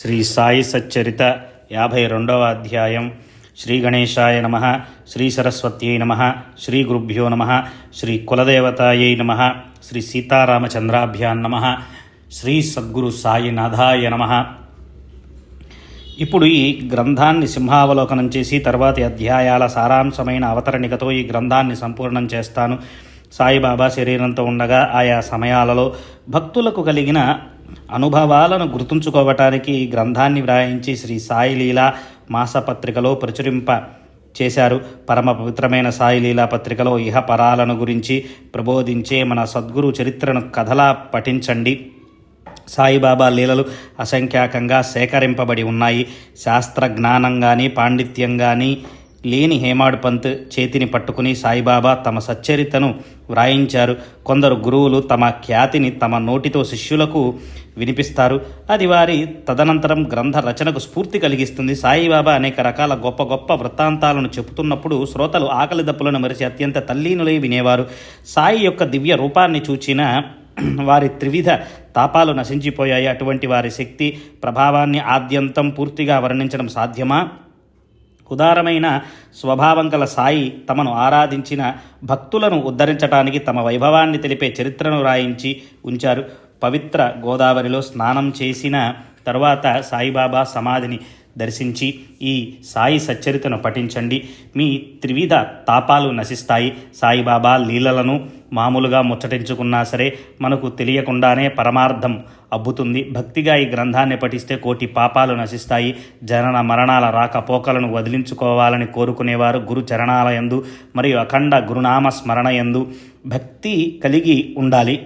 శ్రీ సాయి సచ్చరిత 52వ అధ్యాయం. శ్రీ గణేశాయ నమ, శ్రీ సరస్వత్యై నమ, శ్రీ గురుభ్యో నమ, శ్రీ కులదేవతాయై నమ, శ్రీ సీతారామచంద్రాభ్యాం నమ, శ్రీ సద్గురు సాయినాథాయ నమ. ఇప్పుడు ఈ గ్రంథాన్ని సింహావలోకనం చేసి తర్వాతి అధ్యాయాల సారాంశమైన అవతరణికతో ఈ గ్రంథాన్ని సంపూర్ణం చేస్తాను. సాయిబాబా శరీరంతో ఉండగా ఆయా సమయాలలో భక్తులకు కలిగిన అనుభవాలను గుర్తుంచుకోవటానికి ఈ గ్రంథాన్ని వ్రాయించి శ్రీ సాయి లీలా మాసపత్రికలో ప్రచురింప చేశారు. పరమ పవిత్రమైన సాయి లీలా పత్రికలో ఇహపరాలను గురించి ప్రబోధించే మన సద్గురు చరిత్రను కథలా పఠించండి. సాయిబాబా లీలలు అసంఖ్యాకంగా సేకరింపబడి ఉన్నాయి. శాస్త్ర జ్ఞానం కానీ పాండిత్యం కానీ లేని హేమాడ్ పంత్ చేతిని పట్టుకుని సాయిబాబా తమ సచ్చరితను వ్రాయించారు. కొందరు గురువులు తమ ఖ్యాతిని తమ నోటితో శిష్యులకు వినిపిస్తారు. అది వారి తదనంతరం గ్రంథ రచనకు స్ఫూర్తి కలిగిస్తుంది. సాయిబాబా అనేక రకాల గొప్ప గొప్ప వృత్తాంతాలను చెబుతున్నప్పుడు శ్రోతలు ఆకలి దప్పులను మరిచి అత్యంత తల్లీనులై వినేవారు. సాయి యొక్క దివ్య రూపాన్ని చూచిన వారి త్రివిధ తాపాలు నశించిపోయాయి. అటువంటి వారి శక్తి ప్రభావాన్ని ఆద్యంతం పూర్తిగా వర్ణించడం సాధ్యమా? ఉదారమైన స్వభావం గల సాయి తమను ఆరాధించిన భక్తులను ఉద్ధరించడానికి తమ వైభవాన్ని తెలిపే చరిత్రను రాయించి ఉంచారు. పవిత్ర గోదావరిలో స్నానం చేసిన తరువాత సాయిబాబా సమాధిని దర్శించి ఈ సాయి సచ్చరితను పఠించండి. మీ త్రివిధ తాపాలు నశిస్తాయి. సాయిబాబా లీలలను మామూలుగా ముచ్చటించుకున్నా సరే మనకు తెలియకుండానే పరమార్థం అబ్బుతుంది. భక్తిగా ఈ గ్రంథాన్ని పఠిస్తే కోటి పాపాలు నశిస్తాయి. జనన మరణాల రాకపోకలను వదిలించుకోవాలని కోరుకునేవారు గురు చరణాలయందు మరియు అఖండ గురునామ స్మరణయందు భక్తి కలిగి ఉండాలి.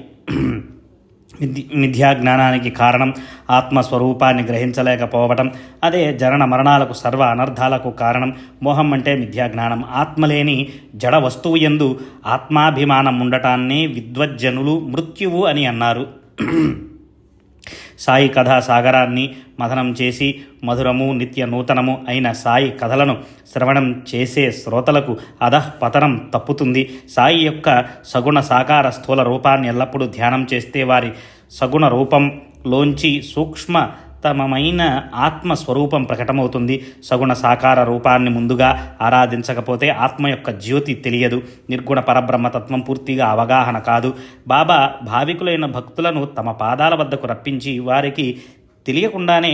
మిథ్యా జ్ఞానానికి కారణం ఆత్మస్వరూపాన్ని గ్రహించలేకపోవటం. అదే జనన మరణాలకు సర్వ అనర్థాలకు కారణం. మోహం అంటే మిథ్యాజ్ఞానం. ఆత్మలేని జడ వస్తువు యందు ఆత్మాభిమానం ఉండటాన్ని విద్వజ్జనులు మృత్యువు అని అన్నారు. సాయి కథా సాగరాన్ని మథనం చేసి మధురము నిత్య నూతనము అయిన సాయి కథలను శ్రవణం చేసే శ్రోతలకు అధఃపతనం తప్పుతుంది. సాయి యొక్క సగుణ సాకార స్థూల రూపాన్ని ఎల్లప్పుడూ ధ్యానం చేస్తే వారి సగుణ రూపంలోంచి సూక్ష్మతమైన ఆత్మస్వరూపం ప్రకటమవుతుంది. సగుణ సాకార రూపాన్ని ముందుగా ఆరాధించకపోతే ఆత్మ యొక్క జ్యోతి తెలియదు. నిర్గుణ పరబ్రహ్మతత్వం పూర్తిగా అవగాహన కాదు. బాబా భావికులైన భక్తులను తమ పాదాల వద్దకు రప్పించి వారికి తెలియకుండానే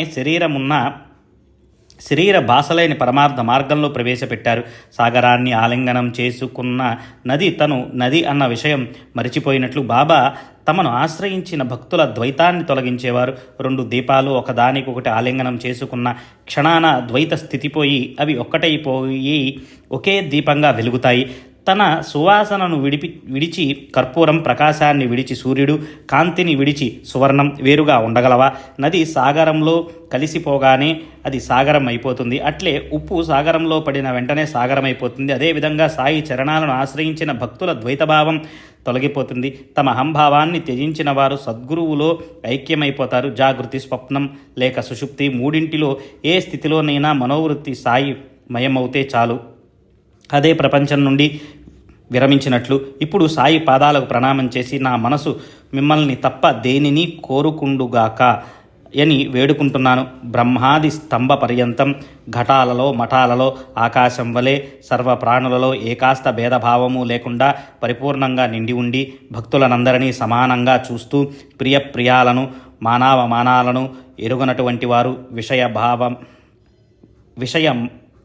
శరీర భాషలేని పరమార్థ మార్గంలో ప్రవేశపెట్టారు. సాగరాన్ని ఆలింగనం చేసుకున్న నది తను నది అన్న విషయం మరిచిపోయినట్లు బాబా తమను ఆశ్రయించిన భక్తుల ద్వైతాన్ని తొలగించేవారు. రెండు దీపాలు ఒకదానికొకటి ఆలింగనం చేసుకున్న క్షణాన ద్వైత స్థితిపోయి అవి ఒక్కటైపోయి ఒకే దీపంగా వెలుగుతాయి. తన సువాసనను విడిచి కర్పూరం, ప్రకాశాన్ని విడిచి సూర్యుడు, కాంతిని విడిచి సువర్ణం వేరుగా ఉండగలవా? నది సాగరంలో కలిసిపోగానే అది సాగరం అయిపోతుంది. అట్లే ఉప్పు సాగరంలో పడిన వెంటనే సాగరం అయిపోతుంది. అదేవిధంగా సాయి చరణాలను ఆశ్రయించిన భక్తుల ద్వైతభావం తొలగిపోతుంది. తమ అహంభావాన్ని త్యజించిన వారు సద్గురువులో ఐక్యమైపోతారు. జాగృతి, స్వప్నం లేక సుషుప్తి మూడింటిలో ఏ స్థితిలోనైనా మనోవృత్తి సాయి మయమవుతే చాలు. అదే ప్రపంచం నుండి విరమించినట్లు. ఇప్పుడు సాయి పాదాలకు ప్రణామం చేసి నా మనసు మిమ్మల్ని తప్ప దేనిని కోరుకుండుగాక అని వేడుకుంటున్నాను. బ్రహ్మాది స్తంభ పర్యంతం ఘటాలలో మఠాలలో ఆకాశం వలె సర్వ ప్రాణులలో ఏకాస్త భేదభావము లేకుండా పరిపూర్ణంగా నిండి ఉండి భక్తులనందరినీ సమానంగా చూస్తూ ప్రియాలను మానాలను ఎరుగనటువంటి వారు విషయం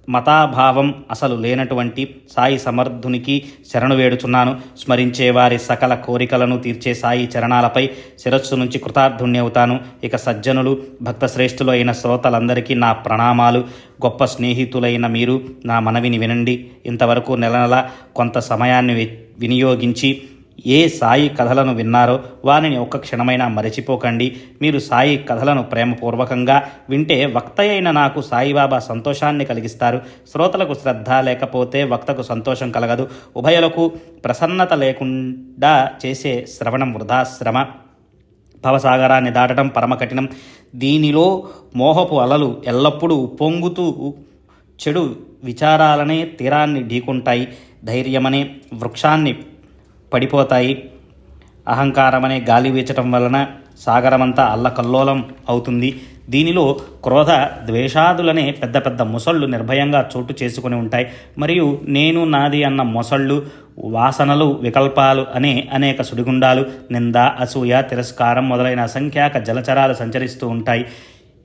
మతాభావం అసలు లేనటువంటి సాయి సమర్థునికి శరణు వేడుచున్నాను. స్మరించే వారి సకల కోరికలను తీర్చే సాయి చరణాలపై శిరస్సు నుంచి కృతార్థుణ్యవుతాను. ఇక సజ్జనులు భక్తశ్రేష్ఠులు అయిన శ్రోతలందరికీ నా ప్రణామాలు. గొప్ప స్నేహితులైన మీరు నా మనవిని వినండి. ఇంతవరకు నెల కొంత సమయాన్ని వినియోగించి ఏ సాయి కథలను విన్నారో వారిని ఒక్క క్షణమైనా మరచిపోకండి. మీరు సాయి కథలను ప్రేమపూర్వకంగా వింటే వక్త అయిన నాకు సాయిబాబా సంతోషాన్ని కలిగిస్తారు. శ్రోతలకు శ్రద్ధ లేకపోతే వక్తకు సంతోషం కలగదు. ఉభయులకు ప్రసన్నత లేకుండా చేసే శ్రవణం వృధాశ్రమ. భవసాగరాన్ని దాటడం పరమ కఠినం. దీనిలో మోహపు అలలు ఎల్లప్పుడూ పొంగుతూ చెడు విచారాలనే తీరాన్ని ఢీకుంటాయి. ధైర్యమనే వృక్షాన్ని పడిపోతాయి. అహంకారమనే గాలి వీచటం వలన సాగరమంతా అల్లకల్లోలం అవుతుంది. దీనిలో క్రోధ ద్వేషాదులనే పెద్ద పెద్ద మొసళ్ళు నిర్భయంగా చోటు చేసుకుని ఉంటాయి. మరియు నేను నాది అన్న మొసళ్ళు, వాసనలు, వికల్పాలు అనే అనేక సుడిగుండాలు, నింద, అసూయ, తిరస్కారం మొదలైన అసంఖ్యాక జలచరాలు సంచరిస్తూ ఉంటాయి.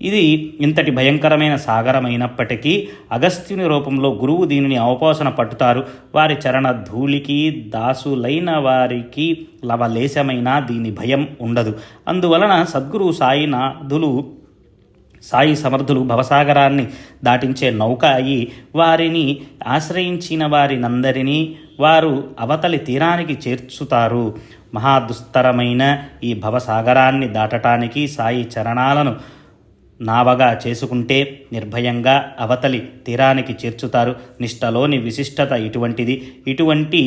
ఇది ఇంతటి భయంకరమైన సాగరమైనప్పటికీ అగస్త్యుని రూపంలో గురువు దీనిని అవపోసన పట్టుతారు. వారి చరణ ధూళికి దాసులైన వారికి లవలేశమైన దీని భయం ఉండదు. అందువలన సద్గురు సాయి సమర్థులు భవసాగరాన్ని దాటించే నౌక అయి వారిని ఆశ్రయించిన వారినందరినీ వారు అవతలి తీరానికి చేర్చుతారు. మహాదుస్తరమైన ఈ భవసాగరాన్ని దాటటానికి సాయి చరణాలను నావగా చేసుకుంటే నిర్భయంగా అవతలి తీరానికి చేర్చుతారు. నిష్టలోని విశిష్టత ఇటువంటి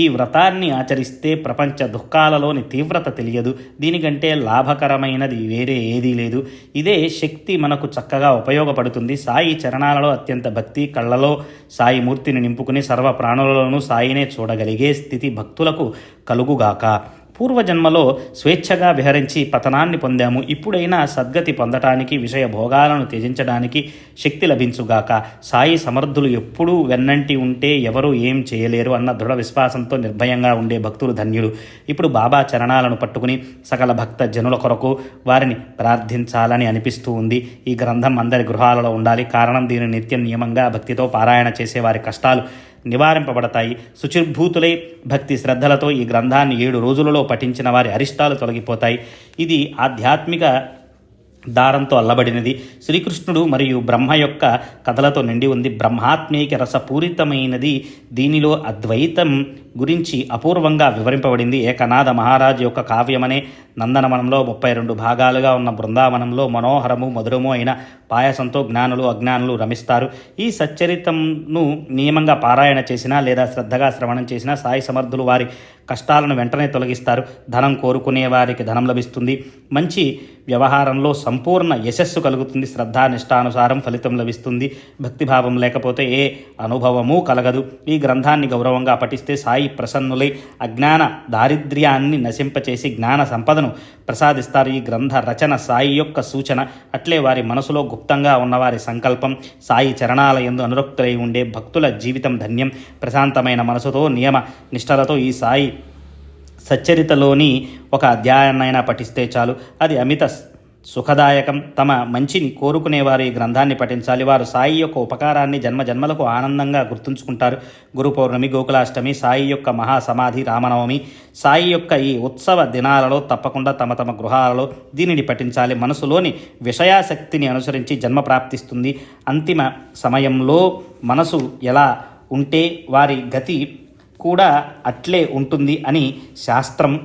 ఈ వ్రతాన్ని ఆచరిస్తే ప్రపంచ దుఃఖాలలోని తీవ్రత తెలియదు. దీనికంటే లాభకరమైనది వేరే ఏదీ లేదు. ఇదే శక్తి మనకు చక్కగా ఉపయోగపడుతుంది. సాయి చరణాలలో అత్యంత భక్తి, కళ్ళలో సాయి మూర్తిని నింపుకుని సర్వ ప్రాణులలోనూ సాయినే చూడగలిగే స్థితి భక్తులకు కలుగుగాక. పూర్వజన్మలో స్వేచ్ఛగా విహరించి పతనాన్ని పొందాము. ఇప్పుడైనా సద్గతి పొందటానికి, విషయ భోగాలను త్యజించడానికి శక్తి లభించుగాక. సాయి సమర్థులు ఎప్పుడూ వెన్నంటి ఉంటే ఎవరూ ఏం చేయలేరు అన్న దృఢ విశ్వాసంతో నిర్భయంగా ఉండే భక్తులు ధన్యులు. ఇప్పుడు బాబా చరణాలను పట్టుకుని సకల భక్త జనుల కొరకు వారిని ప్రార్థించాలని అనిపిస్తూ ఉంది. ఈ గ్రంథం అందరి గృహాలలో ఉండాలి. కారణం దీని నిత్య నియమంగా భక్తితో పారాయణ చేసే వారి కష్టాలు నివారింపబడతాయి. శుచిర్భూతులై భక్తి శ్రద్ధలతో ఈ గ్రంథాన్ని 7 రోజులలో పఠించిన వారి అరిష్టాలు తొలగిపోతాయి. ఇది ఆధ్యాత్మిక దారంతో అల్లబడినది. శ్రీకృష్ణుడు మరియు బ్రహ్మ యొక్క కథలతో నిండి ఉంది. బ్రహ్మాత్మీక రసపూరితమైనది. దీనిలో అద్వైతం గురించి అపూర్వంగా వివరింపబడింది. ఏకనాథ మహారాజు యొక్క కావ్యమనే నందనవనంలో 32 భాగాలుగా ఉన్న బృందావనంలో మనోహరము మధురము అయిన పాయసంతో జ్ఞానులు అజ్ఞానులు రమిస్తారు. ఈ సచ్చరితంను నియమంగా పారాయణ చేసినా లేదా శ్రద్ధగా శ్రవణం చేసినా సాయి సమర్థులు వారి కష్టాలను వెంటనే తొలగిస్తారు. ధనం కోరుకునే వారికి ధనం లభిస్తుంది. మంచి వ్యవహారంలో సంపూర్ణ యశస్సు కలుగుతుంది. శ్రద్ధానిష్టానుసారం ఫలితం లభిస్తుంది. భక్తిభావం లేకపోతే ఏ అనుభవమూ కలగదు. ఈ గ్రంథాన్ని గౌరవంగా పఠిస్తే సాయి ప్రసన్నులై అజ్ఞాన దారిద్ర్యాన్ని నశింపచేసి జ్ఞాన సంపదను ప్రసాదిస్తారు. ఈ గ్రంథ రచన సాయి యొక్క సూచన. అట్లే వారి మనసులో గుప్తంగా ఉన్నవారి సంకల్పం. సాయి చరణాల యందు అనురక్తులై ఉండే భక్తుల జీవితం ధన్యం. ప్రశాంతమైన మనసుతో నియమ నిష్టలతో ఈ సాయి సచ్చరితలోని ఒక అధ్యాయాన్నైనా పఠిస్తే చాలు. అది అమిత సుఖదాయకం. తమ మంచిని కోరుకునేవారు ఈ గ్రంథాన్ని పఠించాలి. వారు సాయి యొక్క ఉపకారాన్ని జన్మజన్మలకు ఆనందంగా గుర్తుంచుకుంటారు. గురు పౌర్ణమి, గోకులాష్టమి, సాయి యొక్క మహాసమాధి, రామనవమి, సాయి యొక్క ఈ ఉత్సవ దినాలలో తప్పకుండా తమ తమ గృహాలలో దీనిని పఠించాలి. మనసులోని విషయాసక్తిని అనుసరించి జన్మ ప్రాప్తిస్తుంది. అంతిమ సమయంలో మనసు ఎలా ఉంటే వారి గతి కూడా అట్లే ఉంటుంది అని శాస్త్రం.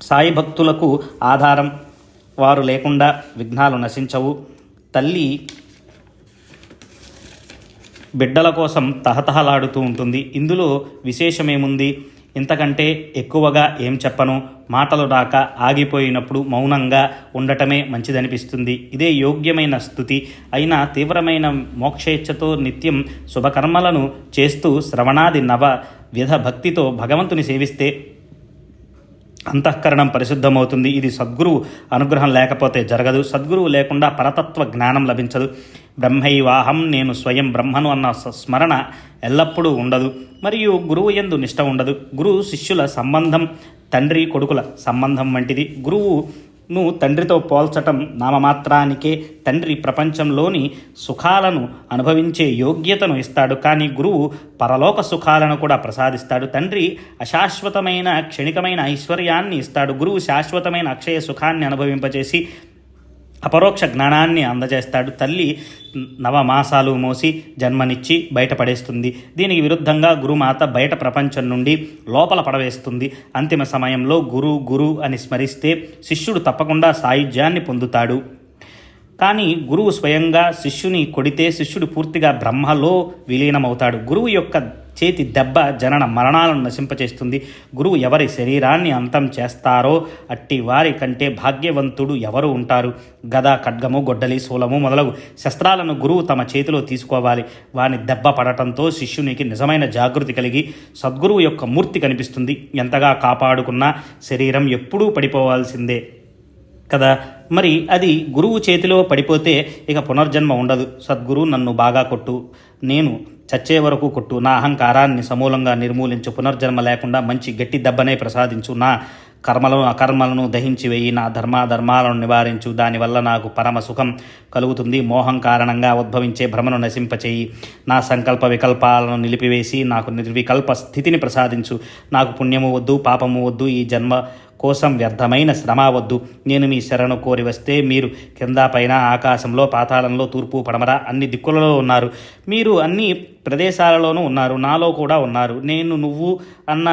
సాయి భక్తులకు ఆధారం. వారు లేకుండా విఘ్నాలు నశించవు. తల్లి బిడ్డల కోసం తహతహలాడుతూ ఉంటుంది. ఇందులో విశేషమేముంది? ఇంతకంటే ఎక్కువగా ఏం చెప్పను. మాటలు రాక ఆగిపోయినప్పుడు మౌనంగా ఉండటమే మంచిదనిపిస్తుంది. ఇదే యోగ్యమైన స్థుతి. అయినా తీవ్రమైన మోక్షేచ్ఛతో నిత్యం శుభకర్మలను చేస్తూ శ్రవణాది నవ విధ భక్తితో భగవంతుని సేవిస్తే అంతఃకరణం పరిశుద్ధమవుతుంది. ఇది సద్గురువు అనుగ్రహం లేకపోతే జరగదు. సద్గురువు లేకుండా పరతత్వ జ్ఞానం లభించదు. బ్రహ్మైవాహం, నేను స్వయం బ్రహ్మను అన్న స్మరణ ఎల్లప్పుడూ ఉండదు. మరియు గురువు యందు నిష్ట ఉండదు. గురువు శిష్యుల సంబంధం తండ్రి కొడుకుల సంబంధం వంటిది. గురువును తండ్రితో పోల్చటం నామమాత్రానికే. తండ్రి ప్రపంచంలోని సుఖాలను అనుభవించే యోగ్యతను ఇస్తాడు, కానీ గురువు పరలోక సుఖాలను కూడా ప్రసాదిస్తాడు. తండ్రి అశాశ్వతమైన క్షణికమైన ఐశ్వర్యాన్ని ఇస్తాడు. గురువు శాశ్వతమైన అక్షయ సుఖాన్ని అనుభవింపచేసి అపరోక్ష జ్ఞానాన్ని అందజేస్తాడు. తల్లి 9 మాసాలు మోసి జన్మనిచ్చి బయటపడేస్తుంది. దీనికి విరుద్ధంగా గురుమాత బయట ప్రపంచం నుండి లోపల పడవేస్తుంది. అంతిమ సమయంలో గురు అని స్మరిస్తే శిష్యుడు తప్పకుండా సాయుధ్యాన్ని పొందుతాడు. కానీ గురువు స్వయంగా శిష్యుని కొడితే శిష్యుడు పూర్తిగా బ్రహ్మలో విలీనమవుతాడు. గురువు యొక్క చేతి దెబ్బ జనన మరణాలను నశింపచేస్తుంది. గురువు ఎవరి శరీరాన్ని అంతం చేస్తారో అట్టి వారి కంటే భాగ్యవంతుడు ఎవరు ఉంటారు? గద, ఖడ్గము, గొడ్డలి, శూలము మొదలగు శస్త్రాలను గురువు తమ చేతిలో తీసుకోవాలి. వాని దెబ్బ పడటంతో శిష్యునికి నిజమైన జాగృతి కలిగి సద్గురువు యొక్క మూర్తి కనిపిస్తుంది. ఎంతగా కాపాడుకున్నా శరీరం ఎప్పుడూ పడిపోవాల్సిందే. కదా. మరి అది గురువు చేతిలో పడిపోతే ఇక పునర్జన్మ ఉండదు. సద్గురు నన్ను బాగా కొట్టు, నేను చచ్చే వరకు కొట్టు, నా అహంకారాన్ని సమూలంగా నిర్మూలించు, పునర్జన్మ లేకుండా మంచి గట్టి దెబ్బనే ప్రసాదించు, నా కర్మలను అకర్మలను దహించి వేయి, నా ధర్మాలను నివారించు, దానివల్ల నాకు పరమ సుఖం కలుగుతుంది, మోహం కారణంగా ఉద్భవించే భ్రమను నశింపచేయి, నా సంకల్ప వికల్పాలను నిలిపివేసి నాకు నిర్వికల్ప స్థితిని ప్రసాదించు, నాకు పుణ్యము వద్దు, పాపము వద్దు, ఈ జన్మ కోసం వ్యర్థమైన శ్రమ వద్దు, నేను మీ శరణు కోరి వస్తే మీరు కింద పైన ఆకాశంలో పాతాళంలో తూర్పు పడమర అన్ని దిక్కులలో ఉన్నారు, మీరు అన్ని ప్రదేశాలలోనూ ఉన్నారు, నాలో కూడా ఉన్నారు, నేను నువ్వు అన్న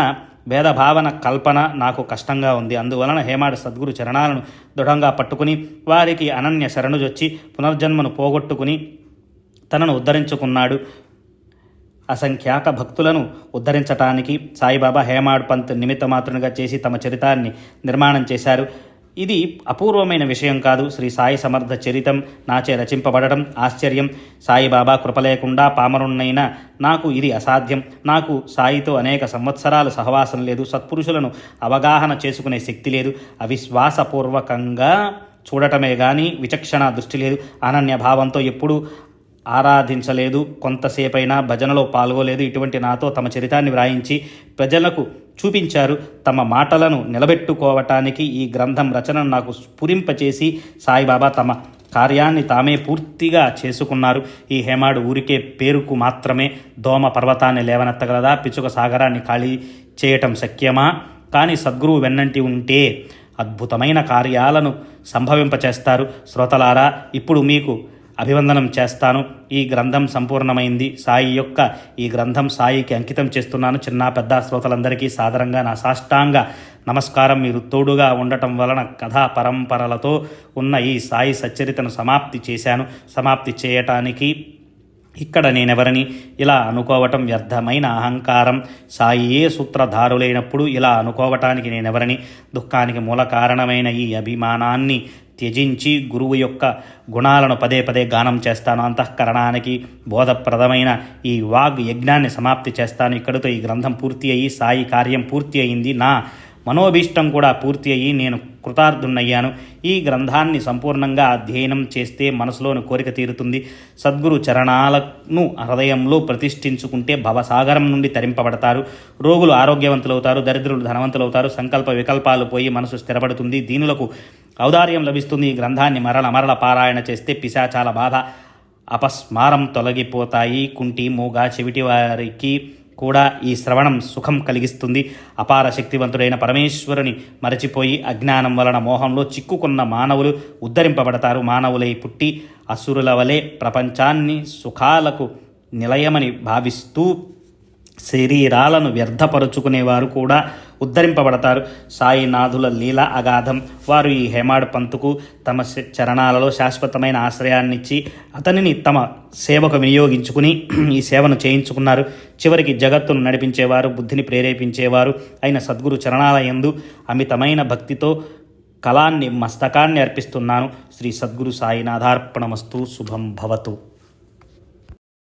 భేదభావన కల్పన నాకు కష్టంగా ఉంది. అందువలన హేమాడు సద్గురు చరణాలను దృఢంగా పట్టుకుని వారికి అనన్య శరణుజొచ్చి పునర్జన్మను పోగొట్టుకుని తనను ఉద్ధరించుకున్నాడు. అసంఖ్యాక భక్తులను ఉద్ధరించటానికి సాయిబాబా హేమాడ్ పంత్ నిమిత్తమాత్రునిగా చేసి తమ చరితాన్ని నిర్మాణం చేశారు. ఇది అపూర్వమైన విషయం కాదు. శ్రీ సాయి సమర్థ చరితం నాచే రచింపబడటం ఆశ్చర్యం. సాయిబాబా కృప లేకుండా పామరుణ్ణైన నాకు ఇది అసాధ్యం. నాకు సాయితో అనేక సంవత్సరాలు సహవాసం లేదు, సత్పురుషులను అవగాహన చేసుకునే శక్తి లేదు, అవిశ్వాసపూర్వకంగా చూడటమే కానీ విచక్షణ దృష్టి లేదు, అనన్య భావంతో ఎప్పుడూ ఆరాధించలేదు, కొంతసేపైనా భజనలో పాల్గొలేదు. ఇటువంటి నాతో తమ చరితాన్ని వ్రాయించి ప్రజలకు చూపించారు. తమ మాటలను నిలబెట్టుకోవటానికి ఈ గ్రంథం రచనను నాకు స్ఫురింపచేసి సాయిబాబా తమ కార్యాన్ని తామే పూర్తిగా చేసుకున్నారు. ఈ హేమాడు ఊరికే పేరుకు మాత్రమే. దోమ పర్వతాన్ని లేవనెత్తగలదా, పిచ్చుక సాగరాన్ని ఖాళీ చేయటం శక్యమా? కానీ సద్గురువు వెన్నంటి ఉంటే అద్భుతమైన కార్యాలను సంభవింపచేస్తారు. శ్రోతలారా, ఇప్పుడు మీకు అభివందనం చేస్తాను. ఈ గ్రంథం సంపూర్ణమైంది. సాయి యొక్క ఈ గ్రంథం సాయికి అంకితం చేస్తున్నాను. చిన్న పెద్ద శ్రోతలందరికీ సాదరంగా నా సాష్టాంగ నమస్కారం. మీరు తోడుగా ఉండటం వలన కథా పరంపరలతో ఉన్న ఈ సాయి సచ్చరితను సమాప్తి చేశాను. సమాప్తి చేయటానికి ఇక్కడ నేనెవరని ఇలా అనుకోవటం వ్యర్థమైన అహంకారం. సాయియే సూత్రధారులైనప్పుడు ఇలా అనుకోవటానికి నేనెవరని? దుఃఖానికి మూల కారణమైన ఈ అభిమానాన్ని త్యజించి గురువు యొక్క గుణాలను పదే పదే గానం చేస్తాను. అంతఃకరణానికి బోధప్రదమైన ఈ వాగ్ యజ్ఞాన్ని సమాప్తి చేస్తాను. ఇక్కడితో ఈ గ్రంథం పూర్తి అయ్యి సాయి కార్యం పూర్తి అయింది. నా మనోభీష్టం కూడా పూర్తి అయ్యి నేను కృతార్థున్నయ్యాను. ఈ గ్రంథాన్ని సంపూర్ణంగా అధ్యయనం చేస్తే మనసులోని కోరిక తీరుతుంది. సద్గురు చరణాలను హృదయంలో ప్రతిష్ఠించుకుంటే భవసాగరం నుండి తరింపబడతారు. రోగులు ఆరోగ్యవంతులవుతారు, దరిద్రులు ధనవంతులవుతారు, సంకల్ప వికల్పాలు పోయి మనసు స్థిరపడుతుంది, దీనులకు ఔదార్యం లభిస్తుంది. ఈ గ్రంథాన్ని మరల పారాయణ చేస్తే పిశాచాల బాధ అపస్మారం తొలగిపోతాయి. కుంటి మూగ చెవిటి వారికి కూడా ఈ శ్రవణం సుఖం కలిగిస్తుంది. అపార శక్తివంతుడైన పరమేశ్వరుని మరచిపోయి అజ్ఞానం వలన మోహంలో చిక్కుకున్న మానవులు ఉద్ధరింపబడతారు. మానవులై పుట్టి అసురుల వలె ప్రపంచాన్ని సుఖాలకు నిలయమని భావిస్తూ శరీరాలను వ్యర్థపరుచుకునేవారు కూడా ఉద్ధరింపబడతారు. సాయినాథుల లీల అగాధం. వారు ఈ హేమాడ్ పంతుకు తమ చరణాలలో శాశ్వతమైన ఆశ్రయాన్నిచ్చి అతనిని తమ సేవకు వినియోగించుకుని ఈ సేవను చేయించుకున్నారు. చివరికి జగత్తును నడిపించేవారు, బుద్ధిని ప్రేరేపించేవారు అయిన సద్గురు చరణాల యందు అమితమైన భక్తితో కళాన్ని మస్తకాన్ని అర్పిస్తున్నాను. శ్రీ సద్గురు సాయినాథార్పణమస్తు. శుభం భవతు.